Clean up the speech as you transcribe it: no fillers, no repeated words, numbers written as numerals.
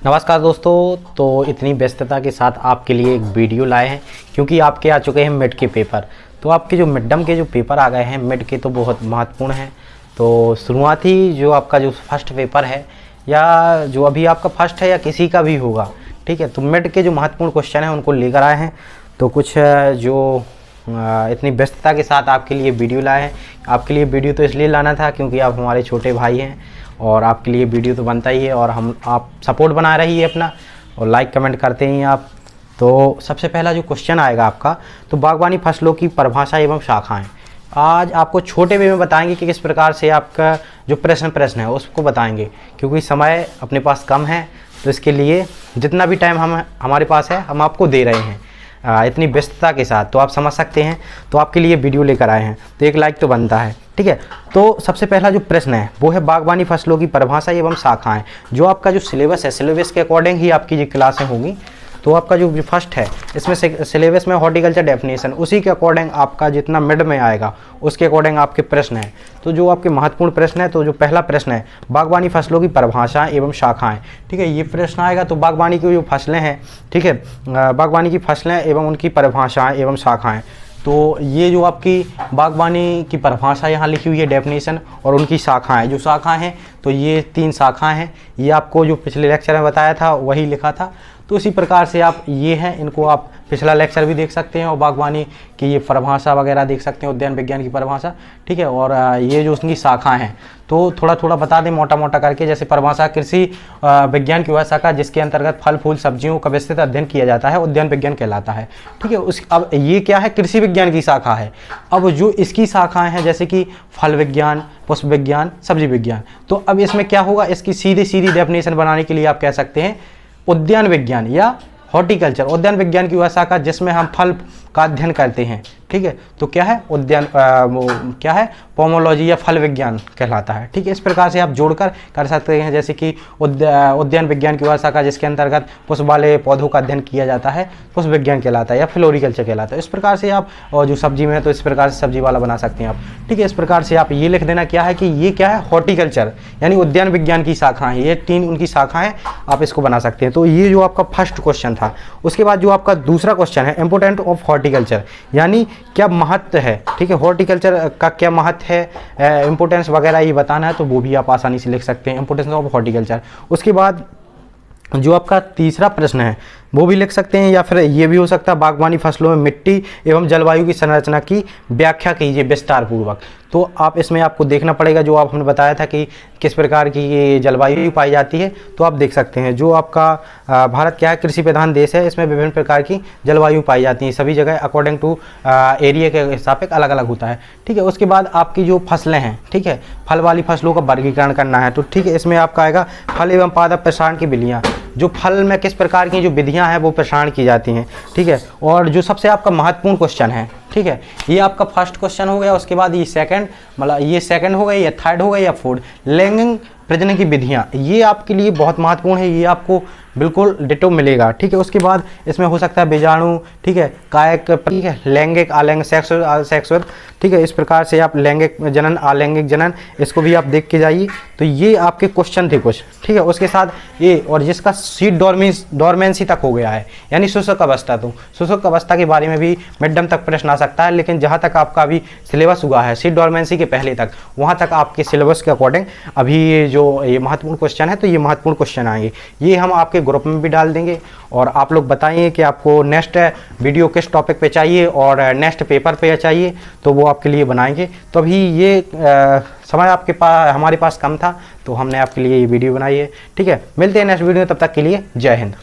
नमस्कार दोस्तों। तो इतनी व्यस्तता के साथ आपके लिए एक वीडियो लाए हैं क्योंकि आपके आ चुके हैं मिड के पेपर। तो आपके जो मिड टर्म के जो पेपर आ गए हैं मिड के, तो बहुत महत्वपूर्ण हैं। तो शुरुआती जो आपका जो फर्स्ट पेपर है या जो अभी आपका फर्स्ट है या किसी का भी होगा, ठीक है, तो मिड के जो महत्वपूर्ण क्वेश्चन हैं उनको लेकर आए हैं। तो कुछ जो इतनी व्यस्तता के साथ आपके लिए वीडियो लाए हैं। आपके लिए वीडियो तो इसलिए लाना था क्योंकि आप हमारे छोटे भाई हैं और आपके लिए वीडियो तो बनता ही है, और हम आप सपोर्ट बना रही है अपना और लाइक कमेंट करते हैं आप। तो सबसे पहला जो क्वेश्चन आएगा आपका, तो बागवानी फसलों की परिभाषा एवं शाखाएं। आज आपको छोटे वे में बताएंगे कि किस प्रकार से आपका जो प्रश्न है उसको बताएंगे, क्योंकि समय अपने पास कम है। तो इसके लिए जितना भी टाइम हमारे पास है हम आपको दे रहे हैं इतनी व्यस्तता के साथ, तो आप समझ सकते हैं। तो आपके लिए वीडियो लेकर आए हैं तो एक लाइक तो बनता है, ठीक है। तो सबसे पहला जो प्रश्न है वो है बागवानी फसलों की परिभाषा एवं शाखाएं। जो आपका जो सिलेबस है, सिलेबस के अकॉर्डिंग ही आपकी ये क्लासें होंगी। तो आपका जो फर्स्ट है इसमें सिलेबस में हॉर्टिकल्चर डेफिनेशन, उसी के अकॉर्डिंग आपका जितना मिड में आएगा उसके अकॉर्डिंग आपके प्रश्न है। तो जो आपके महत्वपूर्ण प्रश्न है, तो जो पहला प्रश्न है बागवानी फसलों की परिभाषा एवं शाखाएं, ठीक है, ये प्रश्न आएगा। तो बागवानी की जो फसलें हैं, ठीक है, बागवानी की फसलें एवं उनकी परिभाषाएं एवं शाखाएं। तो ये जो आपकी बागवानी की परिभाषा यहाँ लिखी हुई है, डेफिनेशन, और उनकी शाखाएं, जो शाखाएं हैं तो ये 3 शाखाएं हैं। ये आपको जो पिछले लेक्चर में बताया था वही लिखा था। तो इसी प्रकार से आप ये हैं, इनको आप पिछला लेक्चर भी देख सकते हैं और बागवानी की ये परिभाषा वगैरह देख सकते हैं, उद्यान विज्ञान की परिभाषा, ठीक है। और ये जो उसकी शाखाएं हैं तो थोड़ा थोड़ा बता दें मोटा मोटा करके। जैसे परिभाषा कृषि विज्ञान की वह शाखा जिसके अंतर्गत फल फूल सब्जियों का विस्तृत अध्ययन किया जाता है, उद्यान विज्ञान कहलाता है, ठीक है। अब ये क्या है, कृषि विज्ञान की शाखा है। अब जो इसकी शाखाएं हैं जैसे कि फल विज्ञान, पुष्प विज्ञान, सब्जी विज्ञान, तो अब इसमें क्या होगा, इसकी सीधी डेफिनेशन बनाने के लिए आप कह सकते हैं उद्यान विज्ञान या हॉर्टिकल्चर, उद्यान विज्ञान की वह शाखा जिसमें हम फल का अध्ययन करते हैं, ठीक है। तो क्या है, उद्यान क्या है, पोमोलॉजी या फल विज्ञान कहलाता है, ठीक है। इस प्रकार से आप जोड़कर कर सकते हैं। जैसे कि उद्यान विज्ञान की वह शाखा जिसके अंतर्गत पुष्प वाले पौधों का अध्ययन किया जाता है, पुष्प विज्ञान कहलाता है या फ्लोरिकल्चर कहलाता है। इस प्रकार से आप, और जो सब्जी में है तो इस प्रकार से सब्जी वाला बना सकते हैं आप, ठीक है। इस प्रकार से आप ये लिख देना क्या है कि ये क्या है, हॉर्टिकल्चर यानी उद्यान विज्ञान की शाखाएं, ये 3 उनकी शाखाएं, आप इसको बना सकते हैं। तो ये जो आपका फर्स्ट क्वेश्चन था। उसके बाद जो आपका दूसरा क्वेश्चन है इंपोर्टेंट ऑफ हॉर्टिकल्चर, यानी क्या महत्व है, ठीक है, हॉर्टिकल्चर का क्या महत्व है, इंपोर्टेंस वगैरह ये बताना है। तो वो भी आप आसानी से लिख सकते हैं, इंपोर्टेंस ऑफ हॉर्टिकल्चर। उसके बाद जो आपका तीसरा प्रश्न है वो भी लिख सकते हैं, या फिर ये भी हो सकता है बागवानी फसलों में मिट्टी एवं जलवायु की संरचना की व्याख्या कीजिए विस्तार पूर्वक। तो आप इसमें आपको देखना पड़ेगा, जो आप हमने बताया था कि किस प्रकार की ये जलवायु पाई जाती है। तो आप देख सकते हैं जो आपका भारत क्या है, कृषि प्रधान देश है, इसमें विभिन्न प्रकार की जलवायु पाई जाती है सभी जगह, अकॉर्डिंग टू एरिया के हिसाब से अलग अलग होता है, ठीक है। उसके बाद आपकी जो फसलें हैं, ठीक है, फल वाली फसलों का वर्गीकरण करना है। तो ठीक है, इसमें आपका आएगा फल एवं पादप प्रसारण की विधियाँ, जो फल में किस प्रकार की जो विधियां हैं वो प्रसारण की जाती हैं, ठीक है। और जो सबसे आपका महत्वपूर्ण क्वेश्चन है, ठीक है, ये आपका फर्स्ट क्वेश्चन हो गया। उसके बाद ये सेकंड, मतलब ये सेकंड हो गया, या थर्ड हो गया, या फोर्थ, लैंगिक प्रजनन की विधियां, ये आपके लिए बहुत महत्वपूर्ण है, ये आपको बिल्कुल डिटो मिलेगा, ठीक है। उसके बाद इसमें हो सकता है बीजाणु, ठीक है, कायक, ठीक है, लैंगिक अलैंगिक सेक्सुअल, ठीक है। इस प्रकार से आप लैंगिक जनन अलैंगिक जनन इसको भी आप देख के जाइए। तो ये आपके क्वेश्चन थे कुछ, ठीक है। उसके साथ ये, और जिसका सीड डॉर्मेंसी तक हो गया है यानी शुष्क अवस्था, तो शुष्क अवस्था के बारे में भी मिड टर्म तक प्रश्न आ सकता है। लेकिन जहाँ तक आपका अभी सिलेबस हुआ है सीड डॉर्मेंसी के पहले तक, वहाँ तक आपके सिलेबस के अकॉर्डिंग अभी जो ये महत्वपूर्ण क्वेश्चन है, तो ये महत्वपूर्ण क्वेश्चन आएंगे। ये हम आपके ग्रुप में भी डाल देंगे, और आप लोग बताइए कि आपको नेक्स्ट वीडियो किस टॉपिक पे चाहिए और नेक्स्ट पेपर पे चाहिए, तो वो आपके लिए बनाएंगे। तो अभी ये समय आपके पास, हमारे पास कम था, तो हमने आपके लिए ये वीडियो बनाई है, ठीक है। मिलते हैं नेक्स्ट वीडियो में, तब तक के लिए जय हिंद।